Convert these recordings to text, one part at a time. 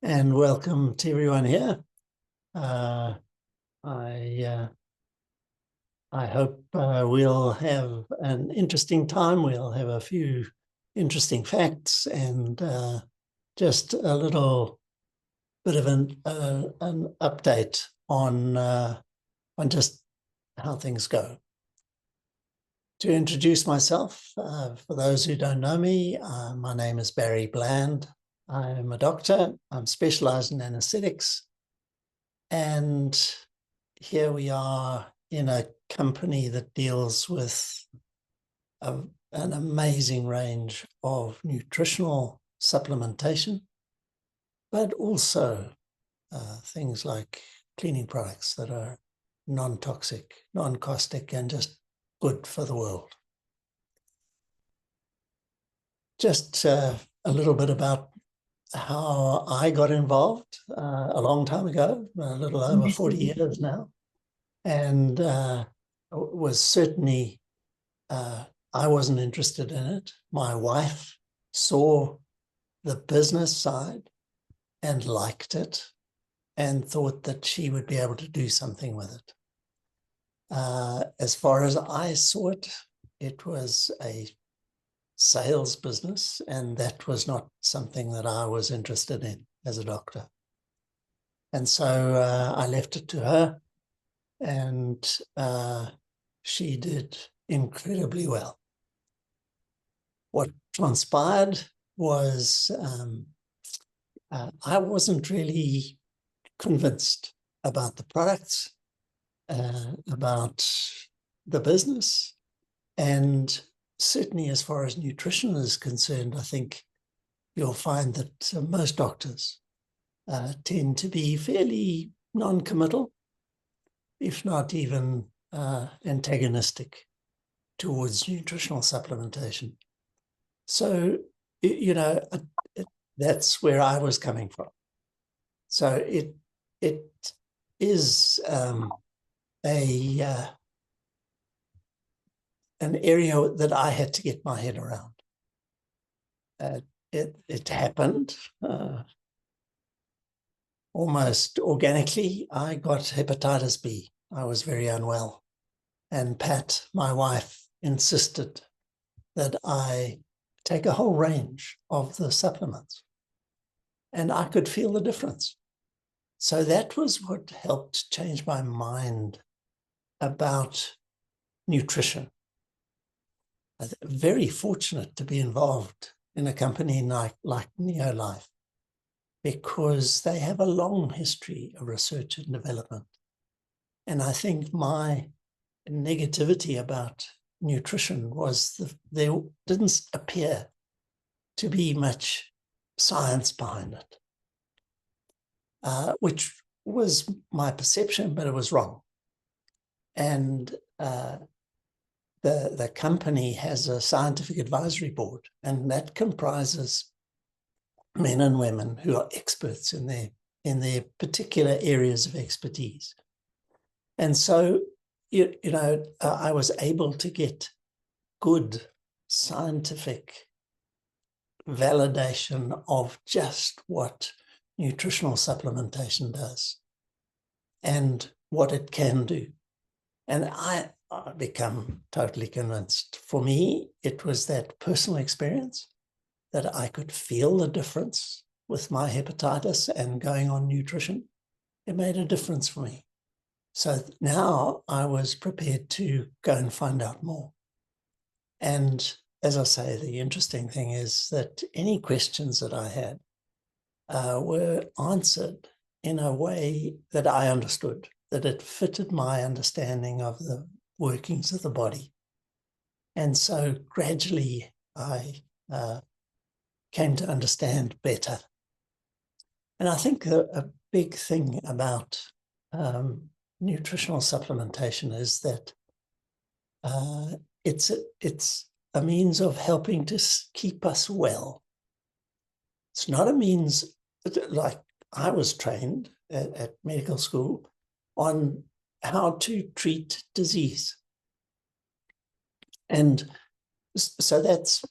and welcome to everyone here. Uh, I hope we'll have an interesting time. We'll have a few interesting facts and just a little bit of an update on just how things go. To introduce myself, for those who don't know me, my name is Barry Bland. I'm a doctor. I'm specialized in anesthetics. And here we are in a company that deals with an amazing range of nutritional supplementation, but also things like cleaning products that are non-toxic, non-caustic, and just good for the world. Just a little bit about how I got involved a long time ago, a little over 40 years now, and was certainly, I wasn't interested in it. My wife saw the business side and liked it and thought that she would be able to do something with it. As far as I saw it, it was a sales business, and that was not something that I was interested in as a doctor. And so I left it to her, and she did incredibly well. What transpired was I wasn't really convinced about the products, about the business, and certainly as far as nutrition is concerned, I think you'll find that most doctors tend to be fairly non-committal, if not even antagonistic towards nutritional supplementation. So, that's where I was coming from. So it is an area that I had to get my head around. It happened almost organically. I got hepatitis B. I was very unwell. And Pat, my wife, insisted that I take a whole range of the supplements. And I could feel the difference. So that was what helped change my mind about nutrition. I'm very fortunate to be involved in a company like Neolife, because they have a long history of research and development. And I think my negativity about nutrition was there didn't appear to be much science behind it, which was my perception, but it was wrong. And the company has a scientific advisory board, and that comprises men and women who are experts in their particular areas of expertise. And so, I was able to get good scientific validation of just what nutritional supplementation does and what it can do. And I become totally convinced. For me, it was that personal experience that I could feel the difference with my hepatitis and going on nutrition. It made a difference for me. So now I was prepared to go and find out more. And as I say, the interesting thing is that any questions that I had were answered in a way that I understood, that it fitted my understanding of the workings of the body. And so gradually I came to understand better. And I think a big thing about nutritional supplementation is that it's a means of helping to keep us well. It's not a means, like I was trained at medical school on how to treat disease. And so that's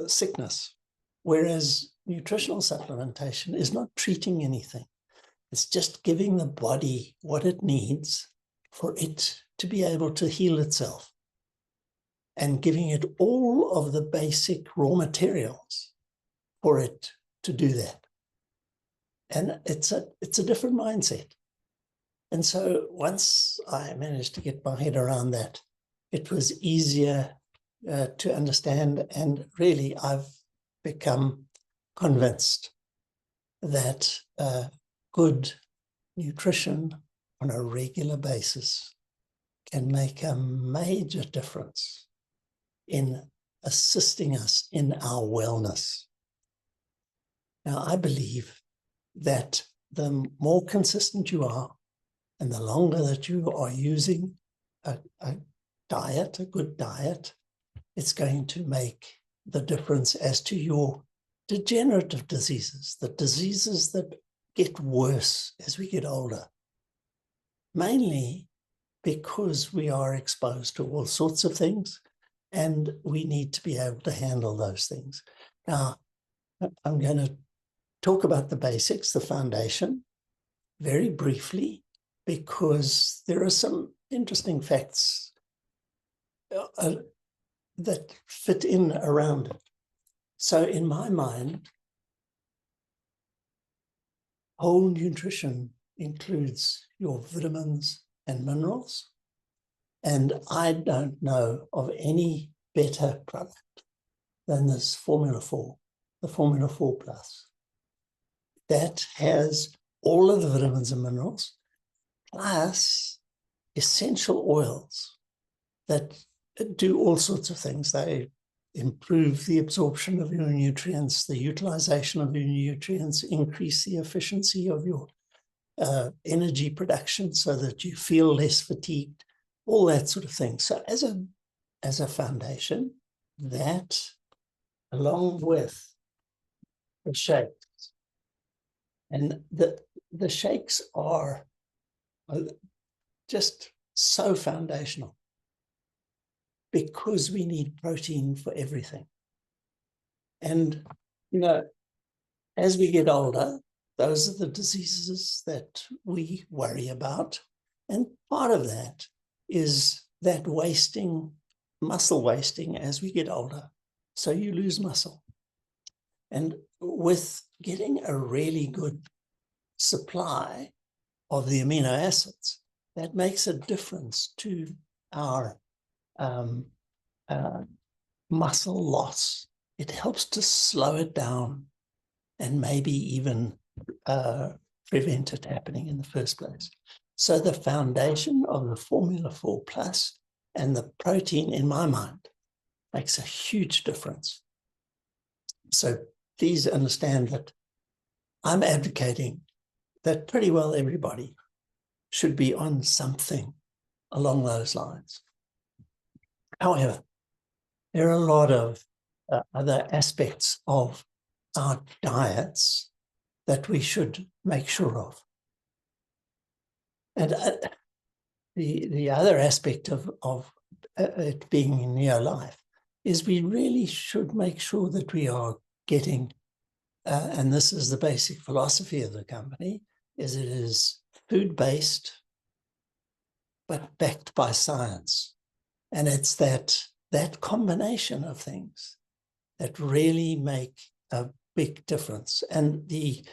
sickness. Whereas nutritional supplementation is not treating anything. It's just giving the body what it needs for it to be able to heal itself, and giving it all of the basic raw materials for it to do that. And it's a different mindset. And so once I managed to get my head around that, it was easier to understand. And really, I've become convinced that good nutrition on a regular basis can make a major difference in assisting us in our wellness. Now, I believe that the more consistent you are and the longer that you are using a diet, a good diet, it's going to make the difference as to your degenerative diseases, the diseases that get worse as we get older, mainly because we are exposed to all sorts of things, and we need to be able to handle those things. Now, I'm going to talk about the basics, the foundation, very briefly, because there are some interesting facts that fit in around it. So in my mind, whole nutrition includes your vitamins and minerals. And I don't know of any better product than this Formula 4, the Formula 4 Plus. That has all of the vitamins and minerals, plus essential oils that do all sorts of things. They improve the absorption of your nutrients, the utilization of your nutrients, increase the efficiency of your energy production so that you feel less fatigued, all that sort of thing. So as a foundation, that, along with the shakes, and the shakes are just so foundational, because we need protein for everything. And, as we get older, those are the diseases that we worry about. And part of that is that muscle wasting as we get older. So you lose muscle. And with getting a really good supply of the amino acids, that makes a difference to our muscle loss. It helps to slow it down and maybe even prevent it happening in the first place. So the foundation of the Formula 4 Plus and the protein, in my mind, makes a huge difference. So please understand that I'm advocating that pretty well everybody should be on something along those lines. However, there are a lot of other aspects of our diets that we should make sure of. And the other aspect of it being in Neolife is we really should make sure that we are getting, and this is the basic philosophy of the company, is it is food-based, but backed by science. And it's that combination of things that really make a big difference. And the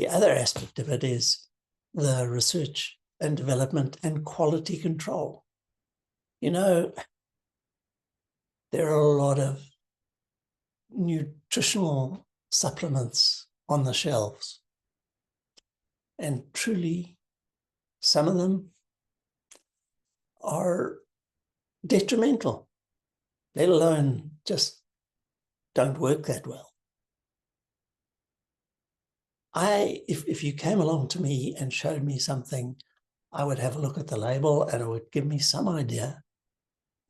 other aspect of it is the research and development and quality control. There are a lot of nutritional supplements on the shelves. And truly, some of them are detrimental, let alone just don't work that well. If you came along to me and showed me something, I would have a look at the label and it would give me some idea.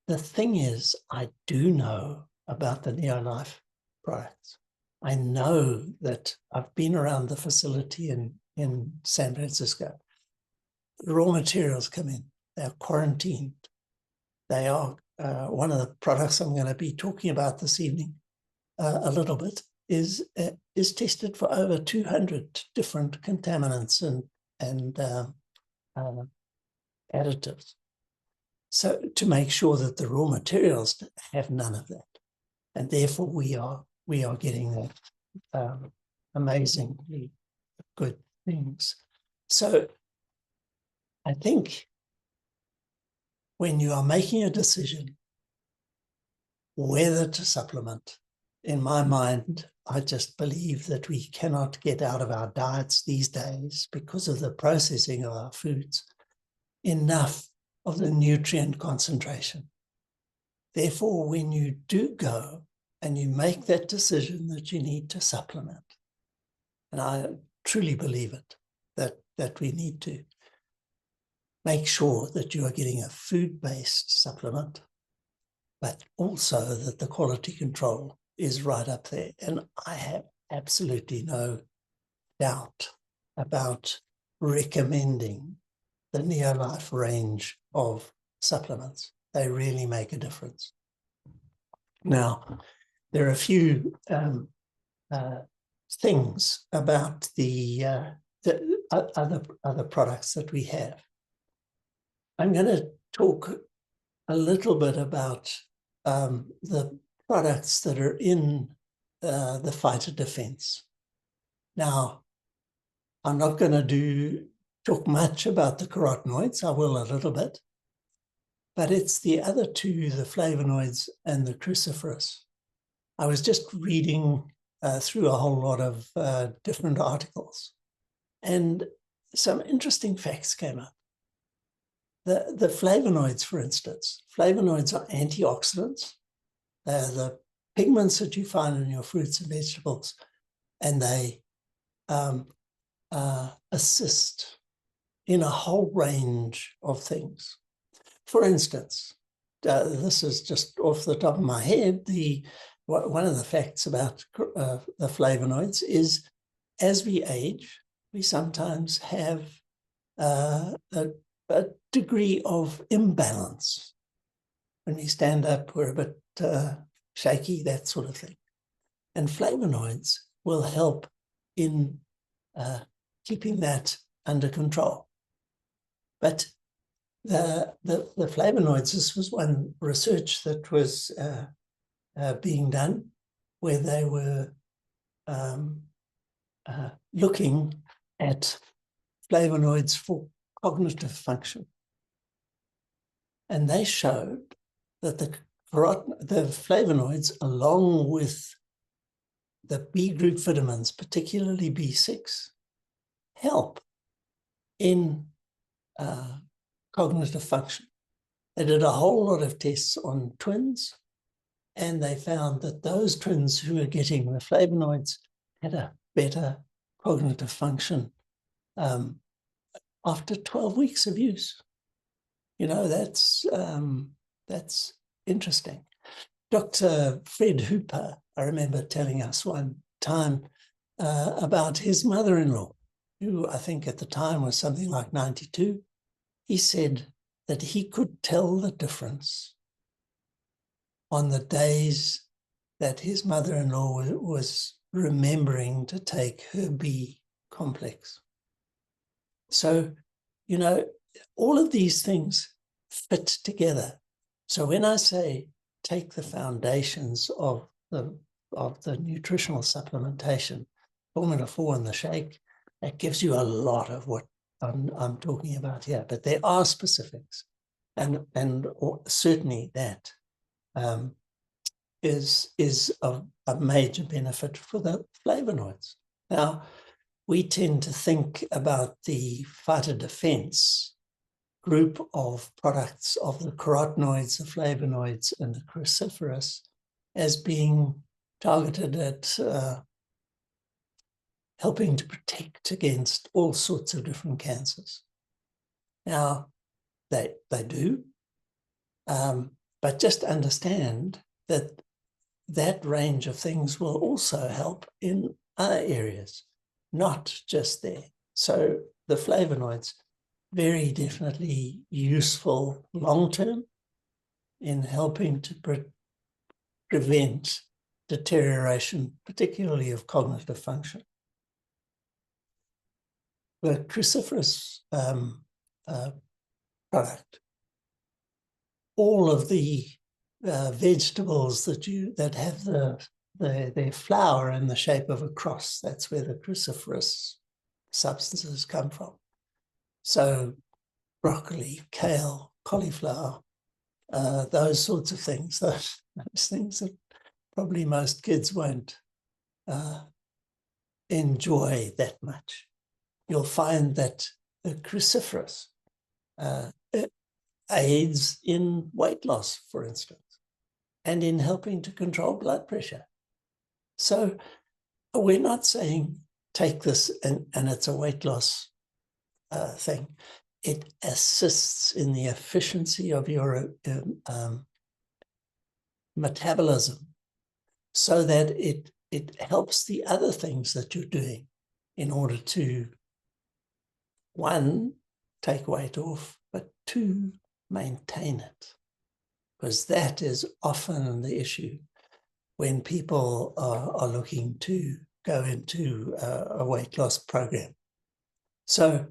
The thing is, I do know about the Neolife products. I know that I've been around the facility in San Francisco. The raw materials come in. They're quarantined. They are one of the products I'm going to be talking about this evening a little bit, is tested for over 200 different contaminants and additives. So to make sure that the raw materials have none of that, and therefore we are getting that amazingly good things. So I think when you are making a decision whether to supplement, in my mind, I just believe that we cannot get out of our diets these days, because of the processing of our foods, enough of the nutrient concentration. Therefore, when you do go and you make that decision that you need to supplement, and I truly believe it, that we need to make sure that you are getting a food-based supplement, but also that the quality control is right up there. And I have absolutely no doubt about recommending the Neolife range of supplements. They really make a difference. Now, there are a few things about the other products that we have. I'm going to talk a little bit about the products that are in the phytodefense. Now, I'm not going to talk much about the carotenoids. I will a little bit, but it's the other two, the flavonoids and the cruciferous. I was just reading through a whole lot of different articles, and some interesting facts came up. The flavonoids, for instance, flavonoids are antioxidants. They're the pigments that you find in your fruits and vegetables, and they assist in a whole range of things. For instance, this is just off the top of my head, one of the facts about the flavonoids is, as we age, we sometimes have a degree of imbalance. When we stand up, we're a bit shaky, that sort of thing. And flavonoids will help in keeping that under control. But the flavonoids, this was one research that was being done, where they were looking at flavonoids for cognitive function. And they showed that the flavonoids, along with the B group vitamins, particularly B6, help in cognitive function. They did a whole lot of tests on twins, and they found that those twins who were getting the flavonoids had a better cognitive function after 12 weeks of use. You know, that's interesting. Dr. Fred Hooper, I remember telling us one time about his mother-in-law, who I think at the time was something like 92. He said that he could tell the difference on the days that his mother-in-law was remembering to take her B complex. So, you know, all of these things fit together. So when I say take the foundations of the nutritional supplementation, Formula 4 and the shake, that gives you a lot of what I'm talking about here. But there are specifics, and certainly that is a major benefit for the flavonoids. Now, we tend to think about the phytodefense group of products of the carotenoids, the flavonoids, and the cruciferous as being targeted at helping to protect against all sorts of different cancers. Now, they do, but just understand that that range of things will also help in other areas, not just there. So the flavonoids, very definitely useful long-term in helping to prevent deterioration, particularly of cognitive function. The cruciferous product, all of the vegetables that have their flower in the shape of a cross, that's where the cruciferous substances come from. So broccoli, kale, cauliflower, those sorts of things, those things that probably most kids won't enjoy that much. You'll find that the cruciferous aids in weight loss, for instance, and in helping to control blood pressure. So we're not saying take this and it's a weight loss thing. It assists in the efficiency of your metabolism so that it helps the other things that you're doing in order to, one, take weight off, but two, maintain it. Because that is often the issue when people are looking to go into a weight loss program. So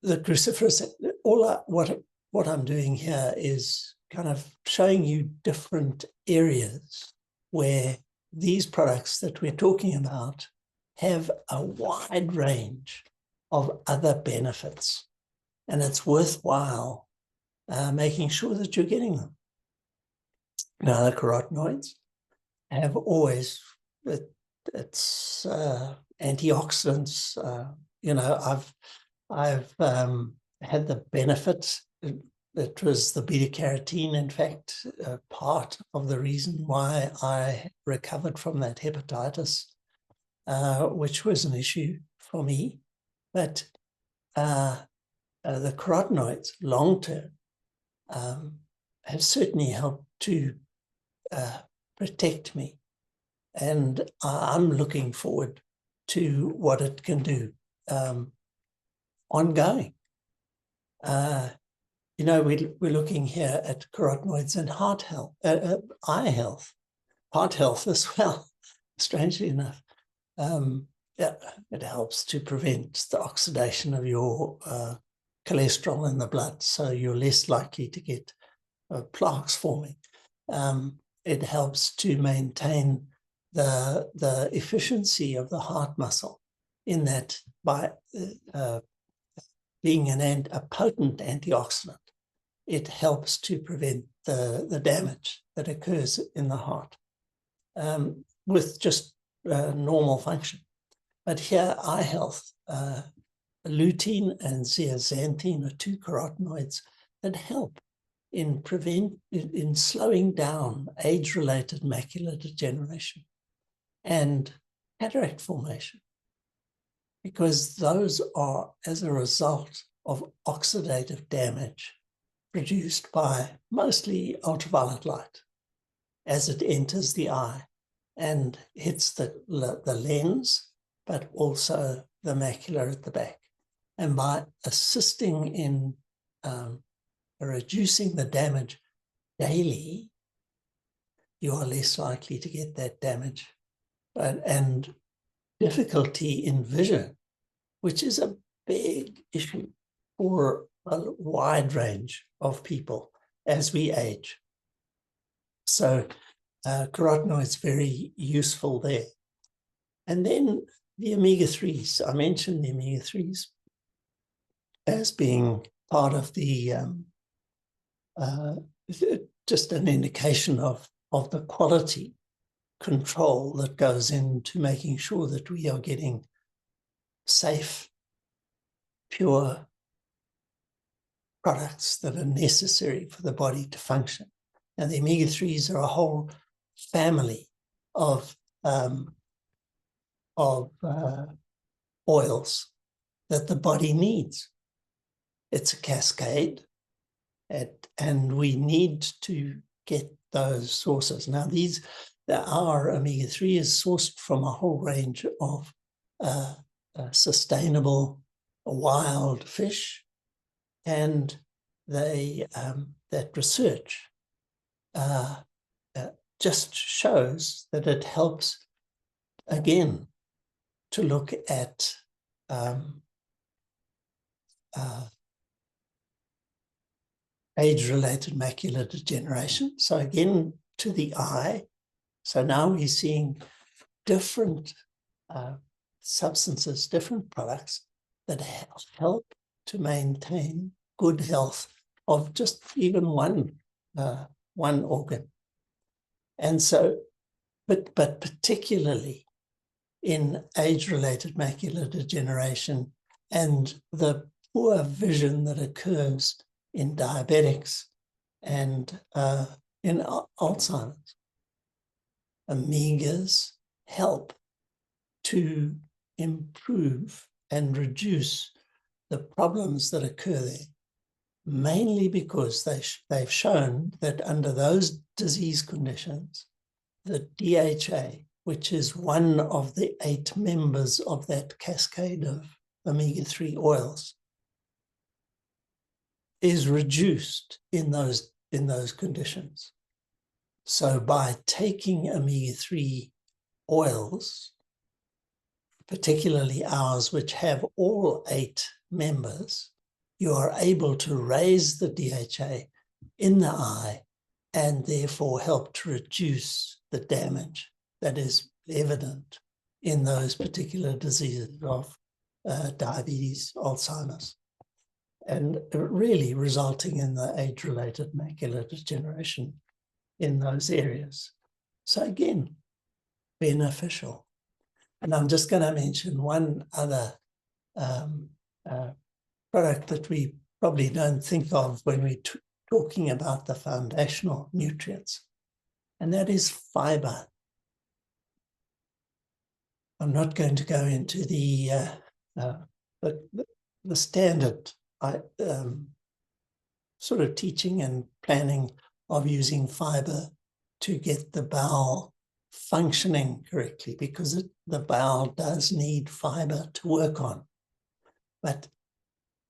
the cruciferous, what I'm doing here is kind of showing you different areas where these products that we're talking about have a wide range of other benefits. And it's worthwhile making sure that you're getting them. Now, the carotenoids have always, it's antioxidants. I've had the benefit. It was the beta-carotene, in fact, part of the reason why I recovered from that hepatitis, which was an issue for me. But the carotenoids, long-term, have certainly helped to protect me. And I'm looking forward to what it can do ongoing. We're looking here at carotenoids and heart health, eye health, heart health as well, strangely enough. It helps to prevent the oxidation of your cholesterol in the blood, so you're less likely to get plaques forming. It helps to maintain the efficiency of the heart muscle, in that by being a potent antioxidant, it helps to prevent the damage that occurs in the heart with just normal function. But here, eye health, lutein and zeaxanthine are two carotenoids that help in slowing down age-related macular degeneration and cataract formation, because those are as a result of oxidative damage produced by mostly ultraviolet light as it enters the eye and hits the lens, but also the macula at the back. And by assisting in reducing the damage daily, you are less likely to get that damage. And difficulty in vision, which is a big issue for a wide range of people as we age. So carotenoids very useful there. And then the omega-3s. I mentioned the omega-3s as being part of the just an indication of the quality control that goes into making sure that we are getting safe, pure products that are necessary for the body to function. And the omega-3s are a whole family of oils that the body needs. It's a cascade, and we need to get those sources. Now, our omega-3 is sourced from a whole range of sustainable wild fish, and that research just shows that it helps, again, to look at age-related macular degeneration. So again, to the eye. So now we're seeing different substances, different products that help to maintain good health of just even one organ. And so, but particularly in age-related macular degeneration and the poor vision that occurs in diabetics and in Alzheimer's, omegas help to improve and reduce the problems that occur there, mainly because they've shown that under those disease conditions, the DHA, which is one of the 8 members of that cascade of omega-3 oils, is reduced in those conditions. So by taking omega-3 oils, particularly ours, which have all 8 members, you are able to raise the DHA in the eye and therefore help to reduce the damage that is evident in those particular diseases of diabetes, Alzheimer's, and really resulting in the age-related macular degeneration in those areas. So again, beneficial. And I'm just going to mention one other product that we probably don't think of when we're talking about the foundational nutrients, and that is fiber. I'm not going to go into the standard sort of teaching and planning of using fiber to get the bowel functioning correctly, because the bowel does need fiber to work on. But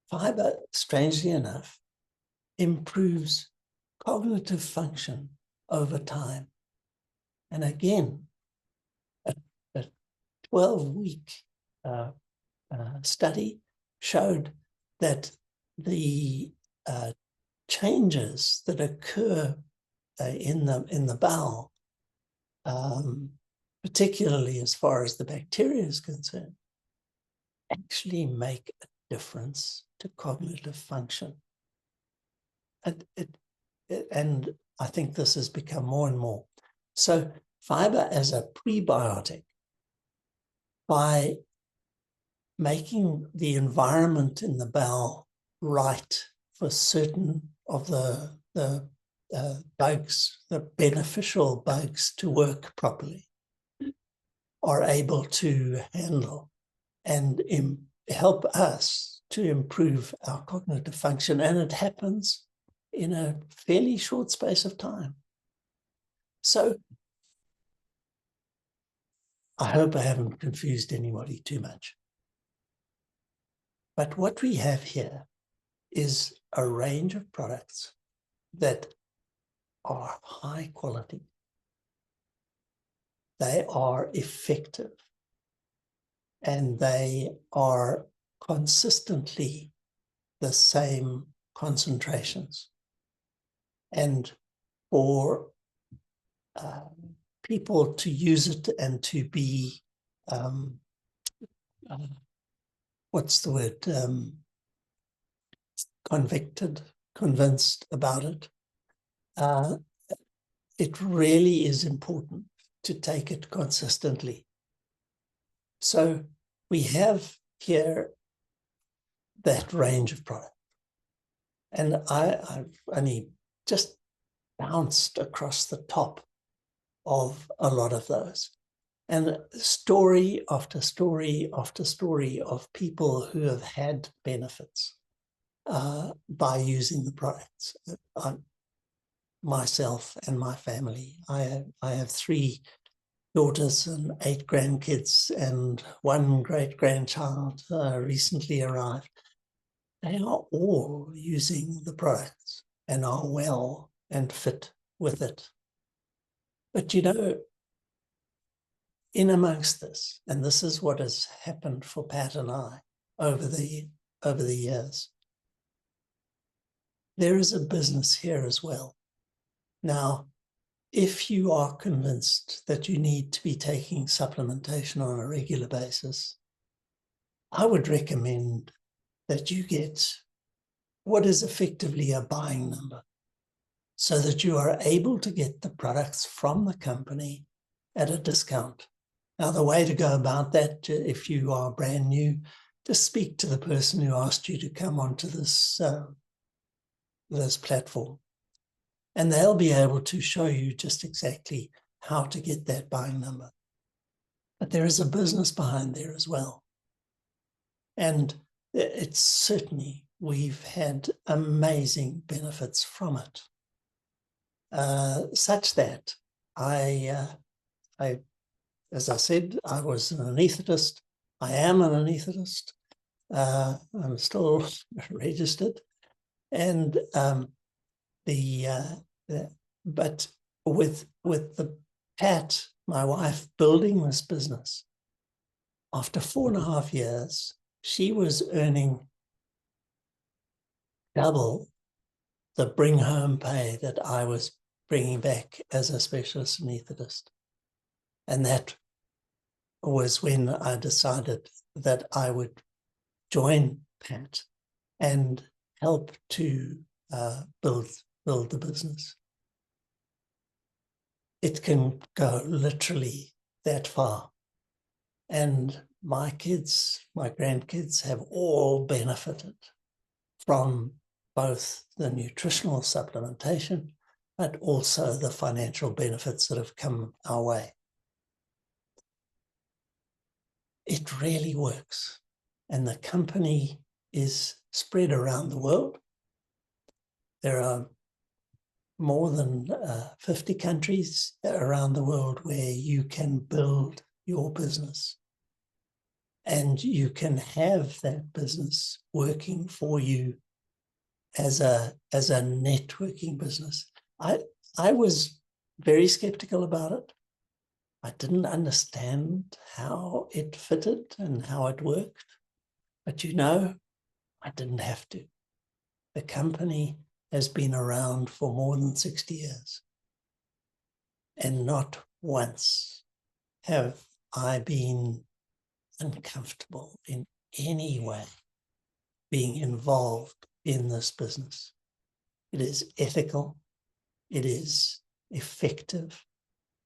fiber, strangely enough, improves cognitive function over time. And again, a 12-week study showed that the changes that occur in the bowel, particularly as far as the bacteria is concerned, actually make a difference to cognitive function. And I think this has become more and more. So fiber as a prebiotic, by making the environment in the bowel right for certain of the bugs, the beneficial bugs to work properly, are able to handle and help us to improve our cognitive function. And it happens in a fairly short space of time. So I hope I haven't confused anybody too much. But what we have here is a range of products that are high quality. They are effective, and they are consistently the same concentrations. And for people to use it and to be, what's the word, convinced about it, it really is important to take it consistently. So we have here that range of product. And I've only just bounced across the top of a lot of those. And story after story after story of people who have had benefits by using the products. Myself and my family. I have 3 daughters and 8 grandkids and 1 great-grandchild recently arrived. They are all using the products and are well and fit with it. But you know, in amongst this, and this is what has happened for Pat and I over the years, there is a business here as well. Now, if you are convinced that you need to be taking supplementation on a regular basis, I would recommend that you get what is effectively a buying number, so that you are able to get the products from the company at a discount. Now, the way to go about that, if you are brand new, just speak to the person who asked you to come onto this platform, and they'll be able to show you just exactly how to get that buying number. But there is a business behind there as well. And it's certainly, we've had amazing benefits from it. Such that I, as I said, I was an anaesthetist. I am an anaesthetist. I'm still registered. And but with the Pat, my wife, building this business, after 4.5 years, she was earning double the bring home pay that I was bringing back as a specialist anaesthetist. And that was when I decided that I would join Pat and help to build the business. It can go literally that far. And my kids, my grandkids have all benefited from both the nutritional supplementation, but also the financial benefits that have come our way. It really works. And the company is spread around the world. There are more than 50 countries around the world where you can build your business. And you can have that business working for you as a networking business. I was very skeptical about it. I didn't understand how it fitted and how it worked. But you know, I didn't have to. The company has been around for more than 60 years. And not once have I been uncomfortable in any way being involved in this business. It is ethical, it is effective,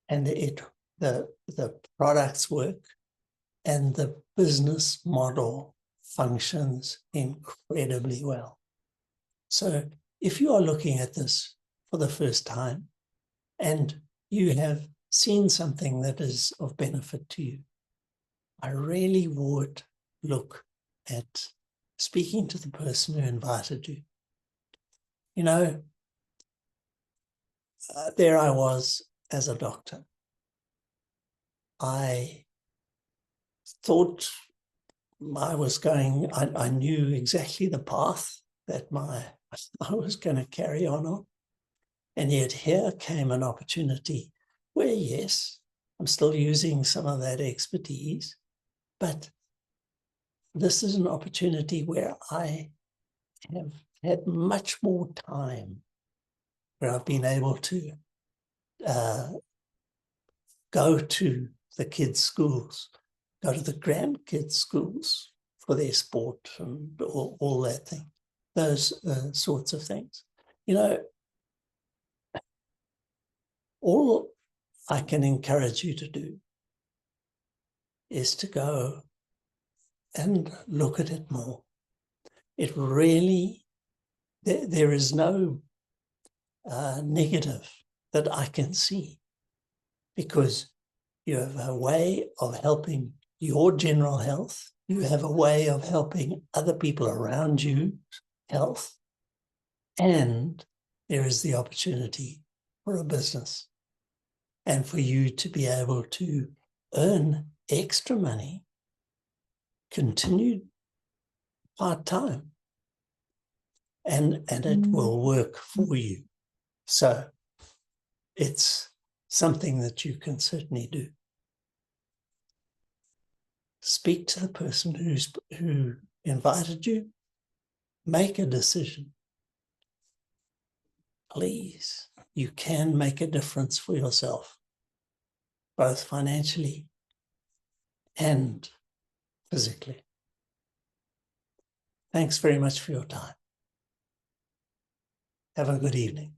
and the products work, and the business model functions incredibly well. So if you are looking at this for the first time and you have seen something that is of benefit to you, I really would look at speaking to the person who invited you. You know, there I was as a doctor. I thought I was going, I knew exactly the path that I was going to carry on. And yet here came an opportunity where, yes, I'm still using some of that expertise, but this is an opportunity where I have had much more time, where I've been able to go to the kids' schools, go to the grandkids' schools for their sport and all that thing, those sorts of things. You know, all I can encourage you to do is to go and look at it more. It really, there is no negative that I can see, because you have a way of helping your general health. You have a way of helping other people around you health. And there is the opportunity for a business and for you to be able to earn extra money, continued part-time, and it will work for you. So it's something that you can certainly do. Speak to the person who invited you. Make a decision. Please, you can make a difference for yourself, both financially and physically. Thanks very much for your time. Have a good evening.